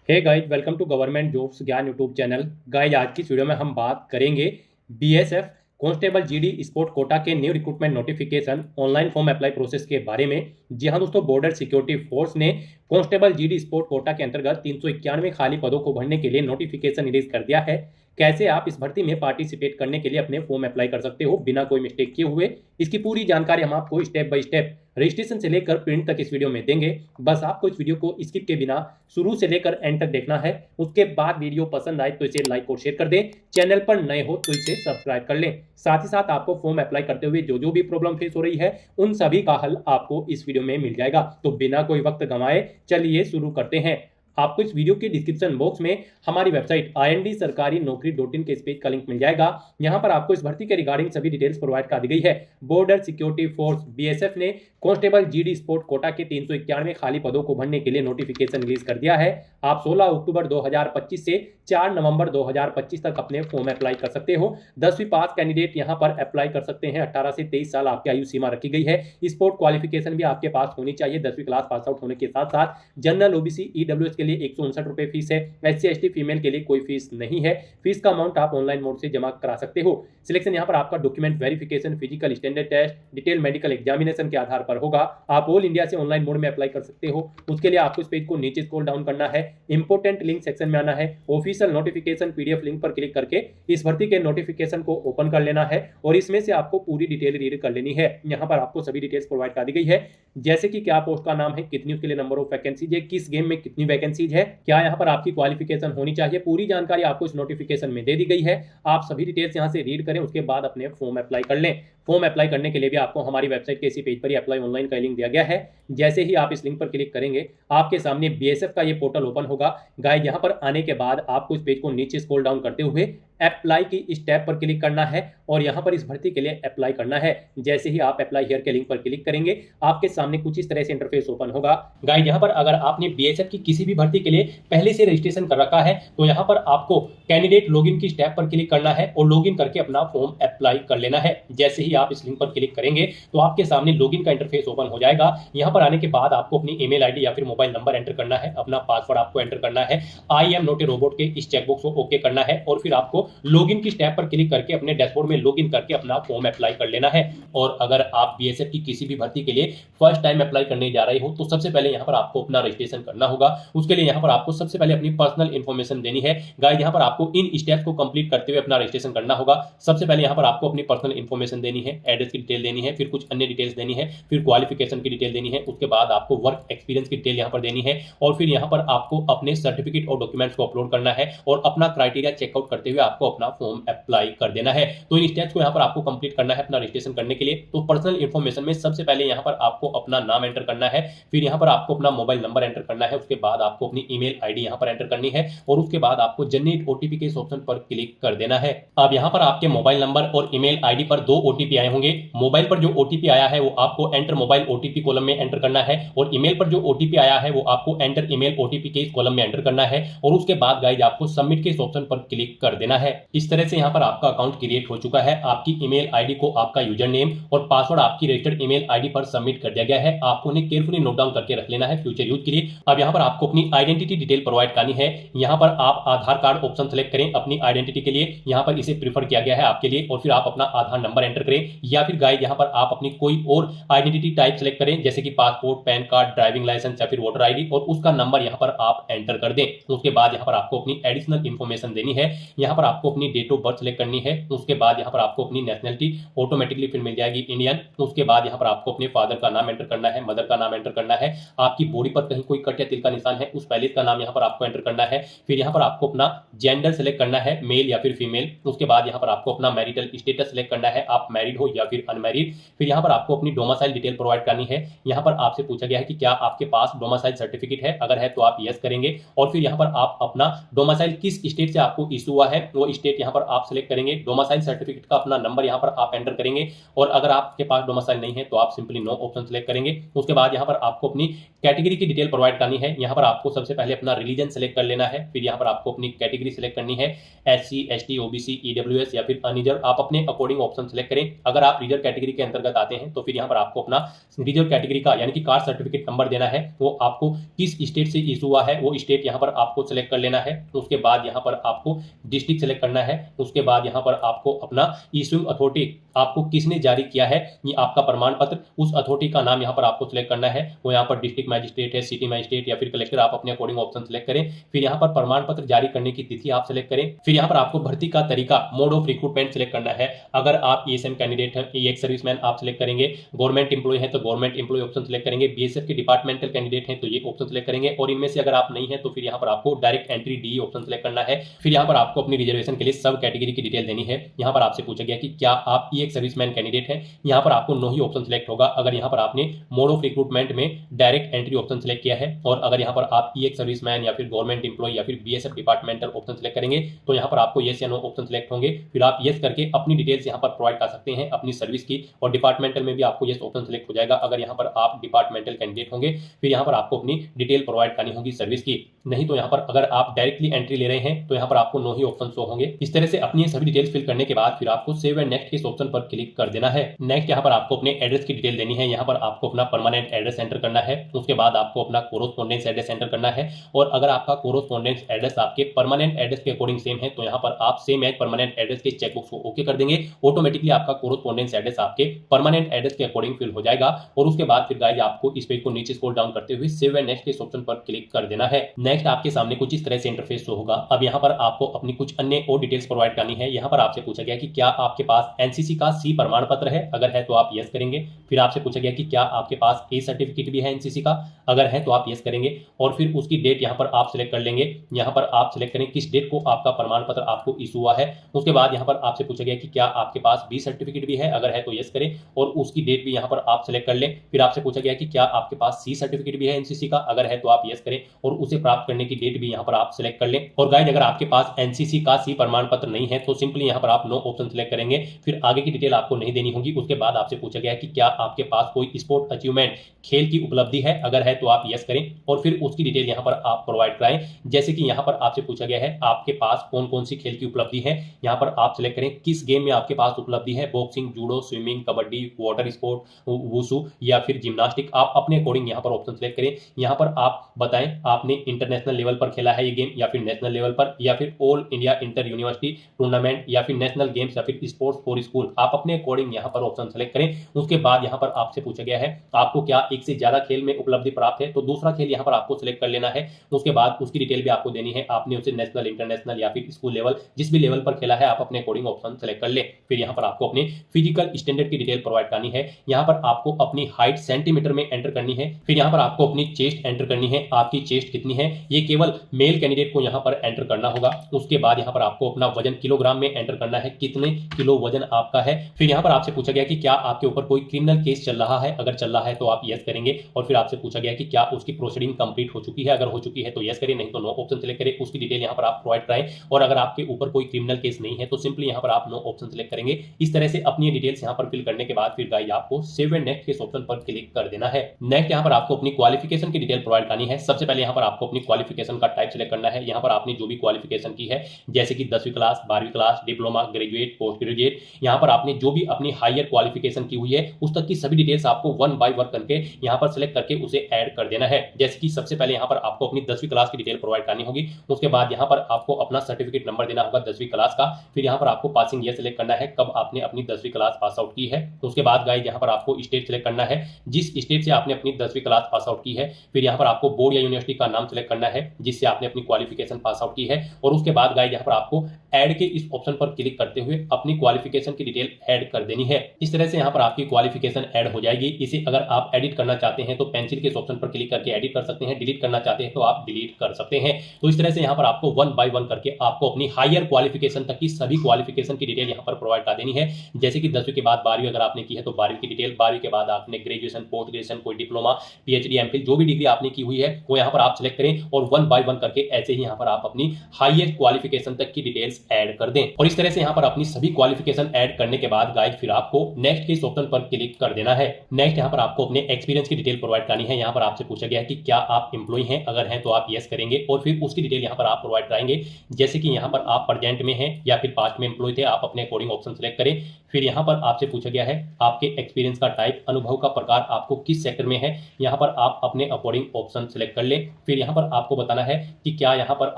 Hey guys, welcome to government jobs Gyan YouTube channel. Guys, आज की इस वीडियो में हम बात करेंगे BSF constable GD sport quota के new recruitment notification online form apply process के बारे में। जी हाँ दोस्तों, बॉर्डर सिक्योरिटी फोर्स ने कांस्टेबल जीडी स्पोर्ट कोटा के अंतर्गत 391 खाली पदों को भरने के लिए नोटिफिकेशन रिलीज कर दिया है। कैसे आप इस भर्ती में पार्टिसिपेट करने के लिए अपने फॉर्म अप्लाई कर सकते हो बिना कोई मिस्टेक किए हुए, इसकी पूरी जानकारी हम आपको स्टेप बाय स्टेप रजिस्ट्रेशन से लेकर प्रिंट तक इस वीडियो में देंगे। बस आपको इस वीडियो को स्किप के बिना शुरू से लेकर एंड तक देखना है। उसके बाद वीडियो पसंद आए तो इसे लाइक और शेयर कर दें। चैनल पर नए हो तो इसे सब्सक्राइब कर लें। साथ ही साथ आपको फॉर्म अप्लाई करते हुए जो जो भी प्रॉब्लम फेस हो रही है उन सभी का हल आपको इस वीडियो में मिल जाएगा। तो बिना कोई वक्त गंवाए चलिए शुरू करते हैं। आपको इस वीडियो के डिस्क्रिप्शन बॉक्स में हमारी वेबसाइट IND-sarkari-naukri.in के इस पेज का लिंक मिल जाएगा। यहां पर आपको इस भर्ती के रिगार्डिंग सभी डिटेल्स प्रोवाइड कर दी गई है। बॉर्डर सिक्योरिटी फोर्स बीएसएफ ने कांस्टेबल जीडी स्पोर्ट कोटा के 391 खाली पदों को भरने के लिए नोटिफिकेशन रिलीज कर दिया है। आप 16 अक्टूबर 2025 से 4 नवंबर 2025 तक अपने फॉर्म अप्लाई कर सकते हो। 10वीं पास कैंडिडेट यहां पर अप्लाई कर सकते हैं। 18 से 23 साल आपकी आयु सीमा रखी गई है। स्पोर्ट क्वालिफिकेशन भी आपके पास होनी चाहिए। 10वीं क्लास पास आउट होने के साथ साथ जनरल ओबीसी ईडब्ल्यूएस के लिए 159 रुपए फीस है। SC ST फीमेल के लिए कोई फीस नहीं है। फीस का अमाउंट आप ऑनलाइन मोड से जमा करा सकते हो। सिलेक्शन यहां पर आपका document verification, physical standard test, detail medical examination के आधार पर होगा। आप ऑल इंडिया से ऑनलाइन मोड में अप्लाई कर सकते हो। उसके लिए आपको इस पेज को नीचे स्क्रॉल डाउन करना है, इंपोर्टेंट लिंक सेक्शन में आना है, ऑफिशियल नोटिफिकेशन PDF लिंक पर क्लिक करके इस भर्ती के नोटिफिकेशन को ओपन कर लेना है और इसमें से आपको पूरी डिटेल रीड कर लेनी है। यहाँ पर आपको सभी डिटेल्स प्रोवाइड कर दी गई है, जैसे कि क्या पोस्ट का नाम है, कितनी उसके लिए नंबर ऑफ वैकेंसीज है, किस गेम में कितनी वैकेंसीज है, क्या यहाँ पर आपकी क्वालिफिकेशन होनी चाहिए। पूरी जानकारी आपको इस नोटिफिकेशन में दे दी गई है। आप सभी डिटेल्स यहाँ से रीड करें, उसके बाद अपने फॉर्म अप्लाई कर लें। फॉर्म अप्लाई करने के लिए भी आपको हमारी वेबसाइट के इसी पेज पर ही अप्लाई ऑनलाइन का लिंक दिया गया है। जैसे ही आप इस लिंक पर क्लिक करेंगे आपके सामने बीएसएफ का ये पोर्टल ओपन होगा। गाइस, यहाँ पर आने के बाद आपको इस पेज को नीचे स्क्रॉल डाउन करते हुए अप्लाई की स्टेप पर क्लिक करना है और यहाँ पर इस भर्ती के लिए अप्लाई करना है। जैसे ही आप अप्लाई हियर के लिंक पर क्लिक करेंगे आपके सामने कुछ इस तरह से इंटरफेस ओपन होगा। गाइस, यहाँ पर अगर आपने बीएसएफ की किसी भी भर्ती के लिए पहले से रजिस्ट्रेशन कर रखा है तो यहाँ पर आपको कैंडिडेट लॉगिन की स्टेप पर क्लिक करना है और लॉगिन करके अपना फॉर्म अप्लाई कर लेना है। जैसे ही आप इस लिंक पर क्लिक करेंगे तो आपके सामने लॉगिन का इंटरफेस ओपन हो जाएगा। यहाँ पर आने के बाद आपको अपनी ईमेल आईडी या फिर मोबाइल नंबर एंटर करना है, अपना पासवर्ड आपको एंटर करना है, I am not a robot के इस चेकबॉक्स को ओके करना है और फिर आपको लॉगिन की स्टेप पर क्लिक करके अपने डैशबोर्ड में लॉगिन करके अपना फॉर्म अप्लाई कर लेना है। और अगर आप बीएसएफ की किसी भी भर्ती के लिए फर्स्ट टाइम अप्लाई करने जा रहे हो तो सबसे पहले यहाँ पर आपको अपना रजिस्ट्रेशन करना होगा। उसके लिए यहाँ पर आपको सबसे पहले अपनी पर्सनल इंफॉर्मेशन देनी है। गाइस, यहाँ पर आपको इन स्टेप्स को कंप्लीट करते हुए अपना रजिस्ट्रेशन करना होगा। सबसे पहले यहाँ पर आपको अपनी पर्सनल इंफॉर्मेशन देनी है, एड्रेस की डिटेल देनी है, फिर कुछ अन्य डिटेल्स देनी है, फिर क्वालिफिकेशन की डिटेल देनी है, उसके बाद आपको वर्क एक्सपीरियंस की डिटेल यहाँ पर देनी है और फिर यहाँ पर आपको अपने सर्टिफिकेट और डॉक्यूमेंट्स को अपलोड करना है और अपना क्राइटेरिया चेकआउट करते हुए आपको अपना फॉर्म अप्लाई कर देना है। तो इन स्टेप्स को यहाँ पर आपको कंप्लीट करना है अपना रजिस्ट्रेशन करने के लिए। तो पर्सनल इंफॉर्मेशन में सबसे पहले यहाँ पर आपको अपना नाम एंटर करना है, फिर यहाँ पर आपको अपना मोबाइल नंबर एंटर करना है, उसके बाद आपको अपनी ईमेल आईडी यहाँ पर एंटर करनी है और उसके बाद आपको जनरेट ओटीपी के इस ऑप्शन पर क्लिक कर देना है। अब यहाँ पर आपके मोबाइल नंबर और ईमेल आईडी पर 2 ओटीपी आए होंगे। मोबाइल पर जो ओटीपी आया है वो आपको एंटर मोबाइल ओटीपी कॉलम में एंटर करना है और ईमेल पर जो ओटीपी आया है वो आपको एंटर ईमेल ओटीपी के इस कॉलम में एंटर करना है और उसके बाद गाइस आपको सबमिट के इस ऑप्शन पर क्लिक कर देना है। इस तरह से यहाँ पर आपका अकाउंट क्रिएट हो चुका है। आपकी ईमेल आईडी को आपका यूजर नेम और पासवर्ड आपकी रजिस्टर्ड ईमेल आईडी पर सबमिट कर दिया गया है। आपको उन्हें केयरफुली नोट डाउन करके रख लेना है फ्यूचर यूज के लिए। अब यहाँ पर आपको अपनी आइडेंटिटी डिटेल प्रोवाइड करनी है। यहाँ पर आप आधार कार्ड ऑप्शन सेलेक्ट करें अपनी आइडेंटिटी के लिए, यहाँ पर इसे प्रीफर किया गया है आपके लिए और फिर आप अपना आधार नंबर एंटर करें या फिर गाइस यहाँ पर आप अपनी कोई और आइडेंटिटी टाइप सेलेक्ट करें जैसे कि passport, pan card, driving licence या फिर वोटर आईडी और उसका नंबर यहाँ पर आप एंटर कर दें। उसके बाद यहाँ पर आपको अपनी एडिशनल इंफॉर्मेशन देनी है। यहाँ पर आपको अपनी डेट ऑफ बर्थ सेलेक्ट करनी है। उसके बाद यहाँ पर आपको अपनी नेशनलिटी ऑटोमेटिकली फिर मिल जाएगी इंडियन। उसके बाद यहाँ पर आपको अपने फादर का नाम एंटर करना है, मदर का नाम एंटर करना है, आपकी बॉडी पर कहीं कोई कट या तिल का निशान है उस पैलेस का नाम यहाँ पर आपको एंटर करना है। फिर यहाँ पर आपको अपना जेंडर सेलेक्ट करना है, मेल या फिर फीमेल। उसके बाद यहाँ पर आपको अपना मैरिटल स्टेटस सेलेक्ट करना है, आप मैरिड हो या फिर अनमैरिड। फिर यहाँ पर आपको अपनी डोमिसाइल डिटेल प्रोवाइड करनी है। यहाँ पर आपसे पूछा गया है कि क्या आपके पास डोमिसाइल सर्टिफिकेट है, अगर है तो आप यस करेंगे और फिर यहाँ पर आप अपना डोमिसाइल किस स्टेट से आपको इशू हुआ है वो स्टेट यहाँ पर आप सिलेक्ट करेंगे। डोमिसाइल सर्टिफिकेट का अपना नंबर यहाँ पर आप एंटर करेंगे और अगर आपके पास डोमिसाइल नहीं है तो आप सिंपली नो ऑप्शन सेलेक्ट करेंगे। उसके बाद यहाँ पर आपको अपनी कैटेगरी की डिटेल प्रोवाइड करनी है। यहाँ पर आपको आपको सबसे पहले अपना रिलीजन सेलेक्ट कर लेना है। फिर यहाँ पर आपको अपनी कैटेगरी सेलेक्ट करनी है, SC, ST, OBC, EWS या फिर अनरिजर्व, आप अपने अकॉर्डिंग ऑप्शन सेलेक्ट करें। अगर आप रिजर्व कैटेगरी के अंतर्गत आते हैं तो फिर यहाँ पर आपको अपना रिजर्व कैटेगरी का यानी कि कास्ट सर्टिफिकेट नंबर देना है, वो आपको किस स्टेट से इशू हुआ है वो स्टेट यहाँ पर आपको सेलेक्ट कर लेना है। उसके बाद यहाँ पर आपको डिस्ट्रिक्ट सेलेक्ट करना है। उसके बाद यहाँ पर आपको अपना इशूइंग अथॉरिटी, आपको किसने जारी किया है ये आपका प्रमाण पत्र, उस अथॉरिटी का नाम यहाँ पर आपको सिलेक्ट करना है। वो यहाँ पर डिस्ट्रिक्ट मैजिस्ट्रेट है, सिटी मैजिस्ट्रेट या फिर कलेक्टर, आप अपने अकॉर्डिंग ऑप्शन सेलेक्ट करें। फिर यहाँ पर प्रमाण पत्र जारी करने की तिथि आप सेलेक्ट करें। फिर यहाँ पर आपको भर्ती का तरीका, मोड ऑफ रिक्रूटमेंट सेलेक्ट करना है। अगर आप ESM कैंडिडेट हैं, एक्स सर्विसमैन, आप सिलेक्ट करेंगे। गवर्नमेंट एम्प्लॉय है तो गवर्नमेंट एम्प्लॉय ऑप्शन सेलेक्ट करेंगे। BSF के डिपार्टमेंटल कैंडिडेट हैं तो ये ऑप्शन सेलेक्ट करेंगे। और इनमें से अगर आप नहीं है तो फिर यहाँ पर आपको direct entry DE option select करना है। फिर यहाँ पर आपको अपनी रिजर्वेशन के लिए सब कैटेगरी की डिटेल देनी है। यहाँ पर आपसे पूछा गया कि क्या आप EX सर्विसमैन कैंडिडेट है, यहाँ पर आपको नो ही ऑप्शन सेलेक्ट होगा। अगर यहाँ पर आपने मोड ऑफ रिक्रूटमेंट में डायरेक्ट एंट्री ऑप्शन सेलेक्ट किया है, और अगर यहाँ पर आप EX सर्विसमैन या फिर गवर्नमेंट एम्प्लॉय या फिर BSF डिपार्टमेंटल ऑप्शन सेलेक्ट करेंगे तो यहाँ पर आपको येस या नो ऑप्शन सेलेक्ट होंगे। फिर आप येस करके अपनी डिटेल्स यहाँ पर प्रोवाइड कर सकते हैं अपनी सर्विस की, और डिपार्टमेंटल में भी आपको येस ऑप्शन सेलेक्ट हो जाएगा अगर यहाँ पर आप डिपार्टमेंटल कैंडिडेट होंगे। फिर यहाँ पर आपको अपनी डिटेल प्रोवाइड करनी होगी सर्विस की। नहीं तो यहाँ पर अगर आप डायरेक्टली एंट्री ले रहे हैं तो यहाँ पर आपको नो ही ऑप्शन शो होंगे। इस तरह से अपनी सभी डिटेल्स फिल करने के बाद फिर आपको सेव एंड नेक्स्ट इस ऑप्शन पर क्लिक कर देना है। नेक्स्ट यहाँ पर आपको अपने एड्रेस की डिटेल देनी है। यहाँ पर आपको अपना परमानेंट एड्रेस एंटर करना है। उसके बाद आपको अपना कोरोस्पोंडेंस एड्रेस एंटर करना है, और अगर आपका कोरोस्पोंडेंस एड्रेस आपके परमानेंट एड्रेस के अकॉर्डिंग सेम है तो यहाँ पर आप सेम एज परमानेंट एड्रेस के चेकबॉक्स को ओके कर देंगे। ऑटोमेटिकली आपका कोरोस्पोंडेंस एड्रेस आपके परमानेंट एड्रेस के अकॉर्डिंग फिल हो जाएगा। और उसके बाद फिर गाइस आपको इस पेज को नीचे स्क्रॉल डाउन करते हुए सेव एंड नेक्स्ट इस ऑप्शन पर क्लिक कर देना है। नेक्स्ट आपके सामने कुछ इस तरह से इंटरफेस शो होगा। अब यहाँ पर आपको अपनी कुछ अन्य और डिटेल्स प्रोवाइड करनी है। यहाँ पर आपसे पूछा गया कि क्या आपके पास NCC का C प्रमाण पत्र है, अगर है तो आप यस करेंगे। फिर आपसे पूछा गया कि क्या आपके पास A सर्टिफिकेट भी है NCC का, अगर है तो आप यस करेंगे। और फिर उसकी डेट यहाँ पर आप सिलेक्ट कर लेंगे। यहाँ पर आप सिलेक्ट करें किस डेट को आपका प्रमाण पत्र आपको इशू हुआ है। उसके बाद यहाँ पर आपसे पूछा गया कि क्या आपके पास B सर्टिफिकेट भी है, अगर है तो यस करें और उसकी डेट भी यहाँ पर आप सिलेक्ट कर लें। फिर आपसे पूछा गया कि क्या आपके पास C सर्टिफिकेट भी है NCC का, अगर है तो आप यस करें और उसे प्राप्त करने की डेट भी यहाँ पर आप सिलेक्ट कर लें। और गाइस अगर आपके पास NCC का C प्रमाण पत्र नहीं है तो सिंपली यहाँ पर आप नो ऑप्शन सिलेक्ट करेंगे। फिर आगे की डिटेल आपको नहीं देनी होगी। उसके बाद आपसे पूछा गया है कि क्या आपके पास कोई स्पोर्ट अचीवमेंट, खेल की उपलब्धि है, अगर है तो आप यस करें और फिर उसकी डिटेल यहाँ पर आप प्रोवाइड कराएं। जैसे कि यहाँ पर आपसे पूछा गया है आपके पास कौन कौन सी खेल की उपलब्धि है, यहाँ पर आप सिलेक्ट करें किस गेम में आपके पास उपलब्धि है, boxing, judo, swimming, kabaddi, water sport, wushu या फिर जिम्नास्टिक। आप अपने अकॉर्डिंग यहाँ पर ऑप्शन सिलेक्ट करें। यहाँ पर आप बताएं आपने इंटरनेशनल लेवल पर खेला है ये गेम, या फिर नेशनल लेवल पर, या फिर all India inter university tournament, या फिर नेशनल गेम्स, या फिर स्पोर्ट्स फॉर स्कूल। आप अपने अकॉर्डिंग यहाँ पर ऑप्शन सेलेक्ट करें। उसके बाद यहाँ पर आपसे पूछा गया है आपको क्या एक से ज्यादा खेल में उपलब्धि प्राप्त है, तो दूसरा खेल यहाँ पर आपको सिलेक्ट कर लेना है। उसके बाद उसकी डिटेल भी आपको देनी है, आपने उसे नेशनल, इंटरनेशनल या फिर स्कूल लेवल, जिस भी लेवल पर खेला है आप अपने अकॉर्डिंग ऑप्शन सेलेक्ट कर ले। फिर यहाँ पर आपको अपने फिजिकल स्टैंडर्ड की डिटेल प्रोवाइड करनी है। यहाँ पर आपको अपनी हाइट सेंटीमीटर में एंटर करनी है। फिर यहाँ पर आपको अपनी चेस्ट एंटर करनी है, आपकी चेस्ट कितनी है, ये केवल मेल कैंडिडेट को यहाँ पर एंटर करना होगा। उसके बाद यहाँ पर आपको अपना वजन किलोग्राम में एंटर करना है, कितने किलो वजन आपका है। फिर यहाँ पर आपसे पूछा गया कि क्या आपके ऊपर कोई क्रिमिनल केस चल रहा है, अगर चल रहा है तो आप यस करेंगे। और फिर आपसे पूछा गया कि क्या उसकी प्रोसीडिंग कंप्लीट हो चुकी है, अगर हो चुकी है तो यस करें, नहीं तो नो ऑप्शन सेलेक्ट करें। उसकी डिटेल यहाँ पर आप प्रोवाइड कराएं। और अगर आपके ऊपर कोई क्रिमिनल केस नहीं है तो सिंपली यहाँ पर आप नो ऑप्शन सेलेक्ट करेंगे। इस तरह से अपनी डिटेल्स यहाँ पर फिल करने के बाद फिर गाइस आपको सेव एंड नेक्स्ट के ऑप्शन पर क्लिक कर देना है। नेक्स्ट यहाँ पर आपको अपनी क्वालिफिकेशन की डिटेल प्रोवाइड करनी है। सबसे पहले यहाँ पर आपको अपनी क्वालिफिकेशन का टाइप सेलेक्ट करना है। यहाँ पर आपने जो भी क्वालिफिकेशन की है, जैसे कि 10वीं क्लास, 12वीं class, diploma, graduate, post graduate, यहाँ पर आपने जो भी अपनी हायर क्वालिफिकेशन की हुई है उस तक की सभी डिटेल्स आपको वन बाय वन करके यहाँ पर सिलेक्ट करके उसे ऐड कर देना है। जैसे कि सबसे पहले यहाँ पर आपको अपनी 10वीं क्लास की डिटेल प्रोवाइड करनी होगी। उसके बाद यहाँ पर आपको अपना सर्टिफिकेट नंबर देना होगा 10वीं क्लास का। फिर यहाँ पर आपको पासिंग ईयर सेलेक्ट करना है, कब आपने अपनी 10वीं क्लास पास आउट की है। उसके बाद गाइस यहाँ पर आपको स्टेट सेलेक्ट करना है, जिस स्टेट से आपने अपनी 10वीं क्लास पास आउट की है। फिर यहाँ पर आपको बोर्ड या यूनिवर्सिटी का नाम सेलेक्ट करना है जिससे आपने अपनी क्वालिफिकेशन पास आउट की है। और उसके बाद गाइस यहाँ पर आपको ऐड के इस ऑप्शन पर क्लिक करते हुए अपनी क्वालिफिकेशन की डिटेल ऐड कर देनी है। इस तरह से यहाँ पर आपकी क्वालिफिकेशन ऐड हो जाएगी। इसे अगर आप एडिट करना चाहते हैं तो पेंसिल के ऑप्शन पर क्लिक करके एडिट कर सकते हैं, डिलीट करना चाहते हैं तो आप डिलीट कर सकते हैं। तो इस तरह से यहाँ पर आपको वन बाय वन करके आपको अपनी हायर क्वालिफिकेशन तक की सभी क्वालिफिकेशन की डिटेल यहाँ पर प्रोवाइड कर देनी है। जैसे कि 10वीं के बाद 12वीं अगर आपने की है तो 12वीं की डिटेल, 12वीं के बाद आपने ग्रेजुएशन, पोस्ट ग्रेजुएशन, कोई डिप्लोमा, PhD, MPhil जो भी डिग्री आपने की हुई है वो यहाँ पर आप सिलेक्ट करें और वन बाय वन करके ऐसे ही यहाँ पर आप अपनी हाईएस्ट क्वालिफिकेशन तक की डिटेल्स ऐड कर दें। और इस तरह से यहाँ पर अपनी सभी क्वालिफिकेशन ऐड करने के बाद गाइस फिर आपको नेक्स्ट के इस ऑप्शन पर क्लिक कर देना है। नेक्स्ट यहाँ पर आपको अपने एक्सपीरियंस की डिटेल प्रोवाइड करनी है। यहाँ पर आपसे पूछा गया है कि क्या आप एम्प्लॉय एम्प्लॉय हैं, अगर हैं तो आप यस करेंगे और फिर उसकी डिटेल यहाँ पर आप प्रोवाइड कराएंगे। जैसे कि यहाँ पर आप प्रेजेंट में हैं या फिर पास्ट में एम्प्लॉय थे, आप अपने अकॉर्डिंग ऑप्शन सेलेक्ट करें। फिर यहाँ पर आपसे पूछा गया है आपके एक्सपीरियंस का टाइप, अनुभव का प्रकार, आपको किस सेक्टर में है, यहाँ पर आप अपने अकॉर्डिंग ऑप्शन सेलेक्ट कर ले। फिर यहाँ पर आपको बताना है कि क्या यहाँ पर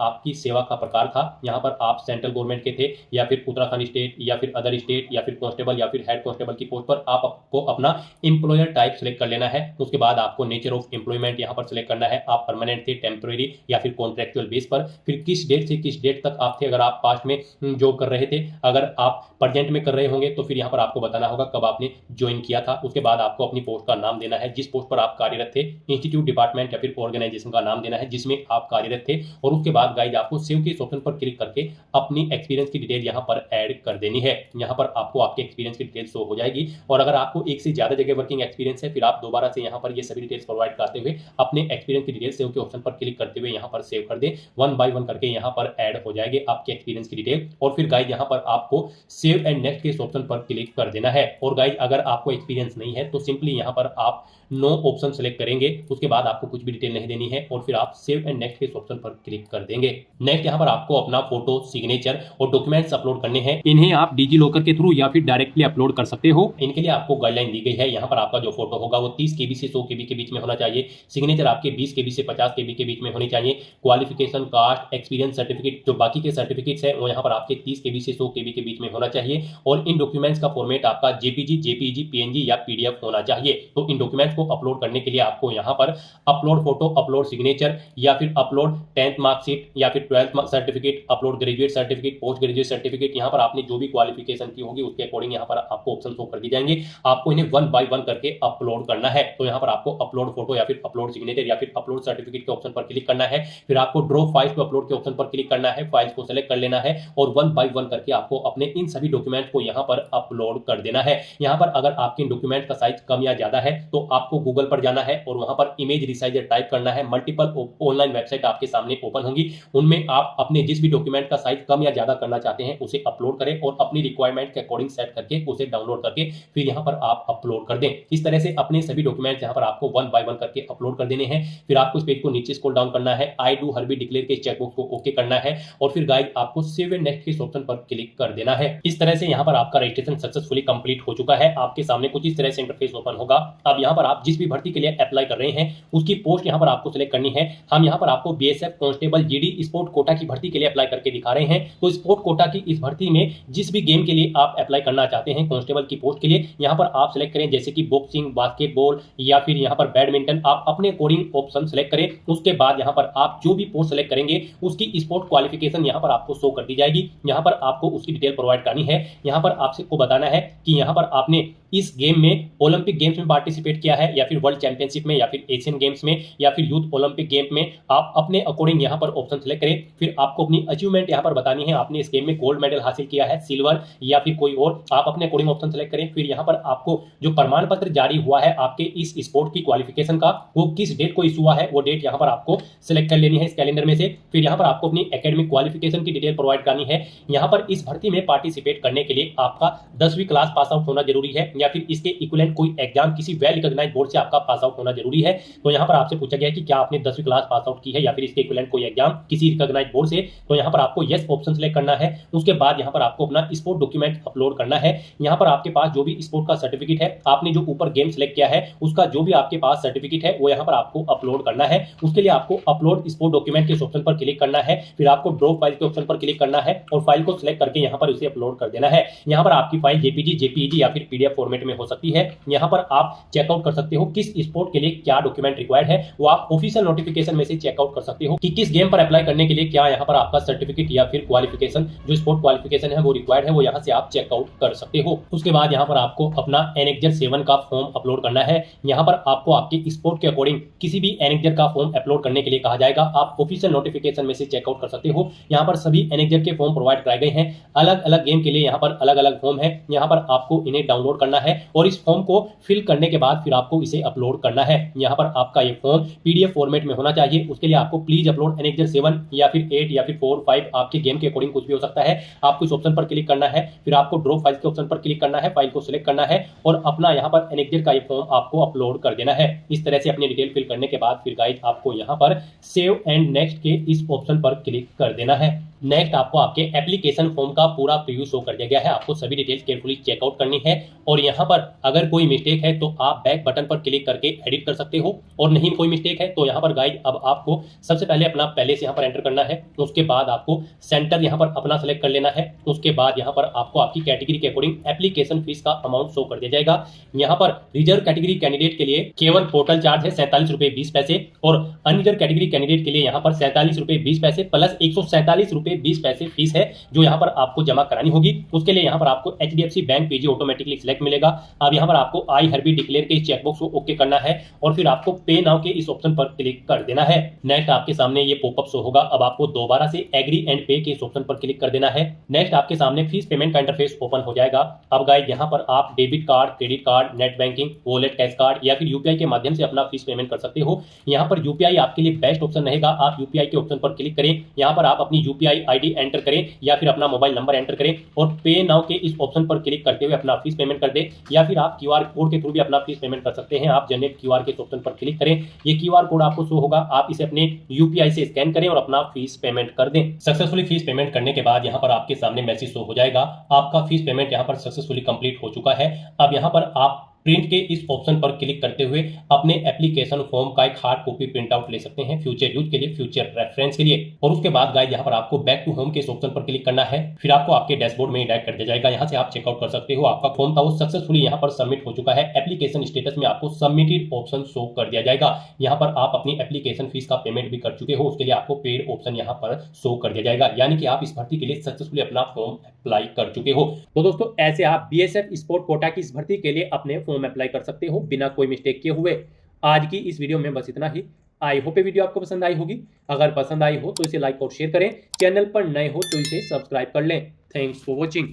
आपकी सेवा का प्रकार था, यहाँ पर आप सेंट्रल गवर्नमेंट के थे या फिर उत्तराखंड स्टेट या फिर अदर स्टेट या फिर कांस्टेबल या फिर हेड कांस्टेबल की पोस्ट पर आपको अपना एम्प्लॉयर टाइप सेलेक्ट कर लेना है। उसके बाद आपको नेचर ऑफ एम्प्लॉयमेंट यहाँ पर सेलेक्ट करना है, आप परमानेंट थे, टेम्पररी या फिर कॉन्ट्रेक्चुअल बेस पर। फिर किस डेट से किस डेट तक आप थे, अगर आप पास्ट में जॉब कर रहे थे, अगर आप प्रेजेंट में कर रहे होंगे तो फिर यहाँ पर आपको बताना होगा कब आपने ज्वाइन किया था। उसके बाद आपको अपनी पोस्ट का नाम देना है, जिस पोस्ट पर आप कार्यरत थे, इंस्टीट्यूट, डिपार्टमेंट या फिर ऑर्गेनाइजेशन का नाम देना है जिसमें आप कार्यरत थे। और उसके बाद गाइज आपको सेव के इस ऑप्शन पर क्लिक करके अपनी एक्सपीरियंस की डिटेल यहाँ पर ऐड कर देनी है। यहाँ पर आपको आपके एक्सपीरियंस की डिटेल शो हो जाएगी। और अगर आपको एक से ज्यादा जगह वर्किंग एक्सपीरियंस है, फिर आप दोबारा से यहाँ पर ये सभी डिटेल्स प्रोवाइड करते हुए अपने एक्सपीरियंस की डिटेल सेव के ऑप्शन पर क्लिक करते हुए यहाँ पर सेव कर दें। 1 बाय 1 करके यहाँ पर ऐड हो जाएंगे आपके एक्सपीरियंस की डिटेल। और फिर गाइज यहाँ पर आपको सेव एंड नेक्स्ट के इस ऑप्शन पर क्लिक कर देना है। और गाइज अगर आपको एक्सपीरियंस नहीं है तो सिंपली यहाँ पर आप नो ऑप्शन सेलेक्ट करेंगे। उसके बाद आपको कुछ भी डिटेल नहीं देनी है और फिर आप सेव एंड नेक्स्ट के इस ऑप्शन पर क्लिक कर देंगे। नेक्स्ट यहाँ पर आपको अपना फोटो, सिग्नेचर और डॉक्यूमेंट्स अपलोड करने हैं। इन्हें आप डिजी लॉकर के थ्रू या फिर डायरेक्टली अपलोड कर सकते हो। इनके लिए आपको गाइडलाइन दी गई है। यहाँ पर आपका जो फोटो होगा वो 30 KB से 100 KB के बीच में होना चाहिए। सिग्नेचर आपके 20 KB से 50 KB के बीच में होनी चाहिए। क्वालिफिकेशन, कास्ट, एक्सपीरियंस सर्टिफिकेट, जो बाकी के सर्टिफिकेट्स हैं वो यहाँ पर आपके 30 KB से 100 KB के बीच में होना चाहिए। और इन डॉक्यूमेंट्स का फॉर्मेट आपका JPG, JPEG, PNG या PDF होना चाहिए। तो इन डॉक्यूमेंट्स को अपलोड करने के लिए आपको यहाँ पर अपलोड फोटो, अपलोड सिग्नेचर या फिर अपलोड 10th मार्कशीट या फिर 12th certificate, upload graduate certificate, post graduate certificate, यहाँ पर आपने जो भी क्वालिफिकेशन की होगी उसके अकॉर्डिंग यहाँ पर आपको ऑप्शन शो कर दी जाएंगे। आपको इन्हें 1 बाय 1 करके अपलोड करना है। तो यहाँ पर आपको अपलोड फोटो या फिर अपलोड सिग्नेचर या फिर अपलोड सर्टिफिकेट के ऑप्शन पर क्लिक करना है। फिर आपको ड्रॉ फाइल्स टू अपलोड के ऑप्शन पर क्लिक करना है, फाइल्स को सेलेक्ट कर लेना है और 1 बाय 1 करके आपको अपने इन सभी डॉक्यूमेंट को यहाँ पर अपलोड कर देना है। यहाँ पर अगर आपके डॉक्यूमेंट का साइज कम या ज्यादा है तो आपको गूगल पर जाना है और वहां पर इमेज रिसाइजर टाइप करना है। मल्टीपल ऑनलाइन वेबसाइट आपके सामने ओपन होंगी, उनमें आप अपने जिस भी डॉक्यूमेंट का साइज कम या ज्यादा करना चाहते हैं उसे अपलोड करें और अपनी रिक्वायरमेंट के अकॉर्डिंग सेट करके उसे डाउनलोड करके फिर यहाँ पर आप अपलोड कर दें। इस तरह से अपने सभी डॉक्यूमेंट यहाँ पर आपको 1 बाय 1 करके अपलोड कर देने हैं। फिर आपको इस पेज को नीचे स्क्रॉल डाउन करना है, आई डू हरबी डिक्लेयर के चेकबॉक्स को ओके करना है और फिर गाइस आपको सेव एंड नेक्स्ट के ऑप्शन पर क्लिक कर देना है। इस तरह से यहाँ पर आपका रजिस्ट्रेशन सक्सेसफुली कंप्लीट हो चुका है। आपके सामने कुछ इस तरह से इंटरफेस ओपन होगा। अब यहाँ पर आप जिस भी भर्ती के लिए अप्लाई कर रहे हैं उसकी पोस्ट यहाँ पर आपको सिलेक्ट करनी है। हम यहाँ पर आपको BSF constable GD sport Kota की भर्ती के लिए अप्लाई करके दिखा रहे हैं। तो स्पोर्ट कोटा की इस भर्ती में जिस भी गेम के लिए आप अप्लाई करना चाहते हैं कांस्टेबल की पोस्ट के लिए, यहाँ पर आप सिलेक्ट करें, जैसे कि बॉक्सिंग, बास्केटबॉल या फिर यहाँ पर बैडमिंटन, आप अपने अकॉर्डिंग ऑप्शन सेलेक्ट करें। उसके बाद यहाँ पर आप जो भी पोस्ट सेलेक्ट करेंगे उसकी स्पोर्ट क्वालिफिकेशन यहाँ पर आपको शो कर दी जाएगी। यहाँ पर आपको उसकी डिटेल प्रोवाइड करनी है। यहाँ पर आपको बताना है कि यहाँ पर आपने इस गेम में ओलंपिक गेम्स में पार्टिसिपेट किया है या फिर वर्ल्ड चैंपियनशिप में या फिर एशियन गेम्स में या फिर यूथ ओलंपिक गेम में। आप अपने अकॉर्डिंग यहाँ पर ऑप्शन सेलेक्ट करें। फिर आपको अपनी अचीवमेंट यहाँ पर बतानी है, आपने इस गेम में गोल्ड मेडल हासिल किया है, सिल्वर या फिर कोई और, आप अपने अकॉर्डिंग ऑप्शन सेलेक्ट करें। फिर यहाँ पर आपको जो प्रमाण पत्र जारी हुआ है आपके इस स्पोर्ट की क्वालिफिकेशन का, वो किस डेट को इशू हुआ है वो डेट यहाँ पर आपको सिलेक्ट कर लेनी है इस कैलेंडर में से। फिर यहाँ पर आपको अपनी एकेडमिक क्वालिफिकेशन की डिटेल प्रोवाइड करनी है। यहाँ पर इस भर्ती में पार्टिसिपेट करने के लिए आपका 10वीं क्लास पास आउट होना जरूरी है या फिर इसके इक्विवेलेंट कोई एग्जाम किसी वेल रिकॉग्नाइज्ड बोर्ड से आपका पास आउट होना जरूरी है। तो यहाँ पर आपसे पूछा गया है कि क्या आपने 10वीं क्लास पास आउट की है या फिर इसके इक्विवेलेंट कोई एग्जाम किसी रिकॉग्नाइज्ड बोर्ड से। तो यहाँ पर आपको यस ऑप्शन सेलेक्ट करना है। उसके बाद यहाँ पर आपको अपना स्पोर्ट डॉक्यूमेंट अपलोड करना है। यहाँ पर आपके पास जो भी स्पोर्ट का सर्टिफिकेट है, आपने जो ऊपर गेम सेलेक्ट किया है उसका जो भी आपके पास सर्टिफिकेट है वो यहाँ पर आपको अपलोड करना है। उसके लिए आपको अपलोड स्पोर्ट डॉक्यूमेंट के ऑप्शन पर क्लिक करना है। फिर आपको ड्रॉ फाइल के ऑप्शन पर क्लिक करना है और फाइल को सिलेक्ट करके यहाँ पर उसे अपलोड कर देना है। यहाँ पर आपकी फाइल JPG, JPEG या फिर PDF फॉर्मेट में हो सकती है। यहाँ पर आप चेकआउट कर सकते हो किस स्पोर्ट के लिए क्या डॉक्यूमेंट रिक्वायर्ड है, वो आप ऑफिशियल नोटिफिकेशन में से चेकआउट कर सकते हो कि किस गेम पर अप्लाई करने के लिए क्या यहाँ पर आपका सर्टिफिकेट या फिर क्वालिफिकेशन जो स्पोर्ट क्वालिफिकेशन है वो रिक्वायर्ड है, वो यहाँ से आप चेकआउट कर सकते हो। उसके बाद यहाँ पर आपको अपना एनेक्जर 7 का फॉर्म अपलोड करना है। यहाँ पर आपको आपके स्पोर्ट के अकॉर्डिंग किसी भी एनेक्जर का फॉर्म अपलोड करने के लिए कहा जाएगा। आप ऑफिशियल नोटिफिकेशन में से चेकआउट कर सकते हो। यहाँ पर सभी एनेक्जर के फॉर्म प्रोवाइड कराए गए हैं। अलग अलग गेम के लिए यहाँ पर अलग अलग फॉर्म है। यहाँ पर आपको इन्हें डाउनलोड करना है और इस फॉर्म को फिल करने के बाद फिर आपको इसे अपलोड करना है। यहाँ पर आपका ये फॉर्म PDF फॉर्मेट में होना चाहिए। उसके लिए आपको प्लीज अपलोड एनेक्जर 7 या फिर 8 या फिर 4, 5 आपके गेम के अकॉर्डिंग कुछ भी हो सकता है। आपको इस ऑप्शन पर क्लिक करना है। फिर आपको ड्रॉ फाइल के ऑप्शन पर क्लिक करना है, फाइल को सिलेक्ट करना है और अपना यहाँ पर एनेक्जर का ये फॉर्म आपको अपलोड कर देना है। इस तरह से अपनी डिटेल फिल करने के बाद फिर गाइस गाइड आपको यहाँ पर सेव एंड नेक्स्ट के इस ऑप्शन पर क्लिक कर देना है। नेक्स्ट आपको आपके एप्लीकेशन फॉर्म का पूरा प्रीव्यू शो कर दिया गया है। आपको सभी डिटेल्स केयरफुली चेकआउट करनी है और यहाँ पर अगर कोई मिस्टेक है तो आप बैक बटन पर क्लिक करके एडिट कर सकते हो, और नहीं कोई मिस्टेक है तो यहाँ पर गाइड अब आपको सबसे पहले अपना पैलेस यहाँ पर एंटर करना है। उसके बाद आपको सेंटर यहाँ पर अपना सेलेक्ट कर लेना है। उसके बाद यहाँ पर आपको आपकी कैटेगरी के अकॉर्डिंग एप्लीकेशन फीस का अमाउंट शो कर दिया जाएगा। यहाँ पर रिजर्व कैटेगरी कैंडिडेट के लिए केवल पोर्टल चार्ज है 47 रुपए 20 पैसे, और अनरिजर्व कैटेगरी कैंडिडेट के लिए यहाँ पर 47 रुपए 20 पैसे प्लस 147 रुपए 20 पैसे फीस है जो यहाँ पर आपको जमा करानी होगी। उसके लिए यहाँ पर आपको HDFC बैंक पेजी ऑटोमेटिकली सिलेक्ट मिलेगा। अब यहाँ पर आपको आई हरबी डिक्लेयर के इस चेकबॉक्स को ओके करना है और फिर आपको पे नाउ के इस ऑप्शन पर क्लिक कर देना है। नेक्स्ट आपके सामने ये पॉपअप शो होगा। अब आपको दोबारा से एग्री एंड पे के इस ऑप्शन पर क्लिक कर देना है। नेक्स्ट आपके सामने फीस पेमेंट का इंटरफेस ओपन हो जाएगा। अब गाइड यहाँ पर आप debit card, credit card, net banking, wallet, cash card या फिर यूपीआई के माध्यम से अपना फीस पेमेंट कर सकते हो। यहाँ पर यूपीआई आपके लिए बेस्ट ऑप्शन रहेगा। आप यूपीआई के ऑप्शन पर क्लिक करें, यहाँ पर आप अपनी यूपीआई आईडी एंटर करें या फिर अपना मोबाइल नंबर एंटर करें और पे नाउ के इस ऑप्शन पर क्लिक करते हुए अपना फीस पेमेंट कर दें, या फिर आप क्यूआर कोड के थ्रू भी अपना फीस पेमेंट कर सकते हैं। आप जनरेट क्यूआर के ऑप्शन पर क्लिक करें, ये क्यूआर कोड आपको शो होगा, आप इसे अपने यूपीआई से स्कैन करें और अपना फीस पेमेंट कर दें। सक्सेसफुली फीस पेमेंट करने के बाद यहाँ पर आपके सामने मैसेज शो हो जाएगा, आपका फीस पेमेंट यहाँ पर सक्सेसफुली कंप्लीट हो चुका है। अब यहाँ पर आप प्रिंट के इस ऑप्शन पर क्लिक करते हुए अपने एप्लीकेशन फॉर्म का एक हार्ड कॉपी प्रिंट आउट ले सकते हैं फ्यूचर यूज के लिए, फ्यूचर रेफरेंस के लिए। और उसके बाद गाइस यहाँ पर आपको बैक टू होम के इस ऑप्शन पर क्लिक करना है, फिर आपको आपके डैशबोर्ड में डायरेक्ट कर दिया जाएगा। यहाँ से आप चेकआउट कर सकते हो, आपका फॉर्म था वो सक्सेसफुली यहाँ पर सबमिट हो चुका है। एप्लीकेशन स्टेटस में आपको सबमिटेड ऑप्शन शो कर दिया जाएगा। यहाँ पर आप अपनी एप्लीकेशन फीस का पेमेंट भी कर चुके हो, उसके लिए आपको पेड ऑप्शन यहाँ पर शो कर दिया जाएगा, यानी कि आप इस भर्ती के लिए सक्सेसफुली अपना फॉर्म अप्लाई कर चुके हो। तो दोस्तों ऐसे आप BSF स्पोर्ट कोटा की इस भर्ती के लिए अपने फॉर्म अप्लाई कर सकते हो बिना कोई मिस्टेक किए हुए। आज की इस वीडियो में बस इतना ही। आई होप ये वीडियो आपको पसंद आई होगी। अगर पसंद आई हो तो इसे लाइक और शेयर करें, चैनल पर नए हो तो इसे सब्सक्राइब कर लें। Thanks for watching.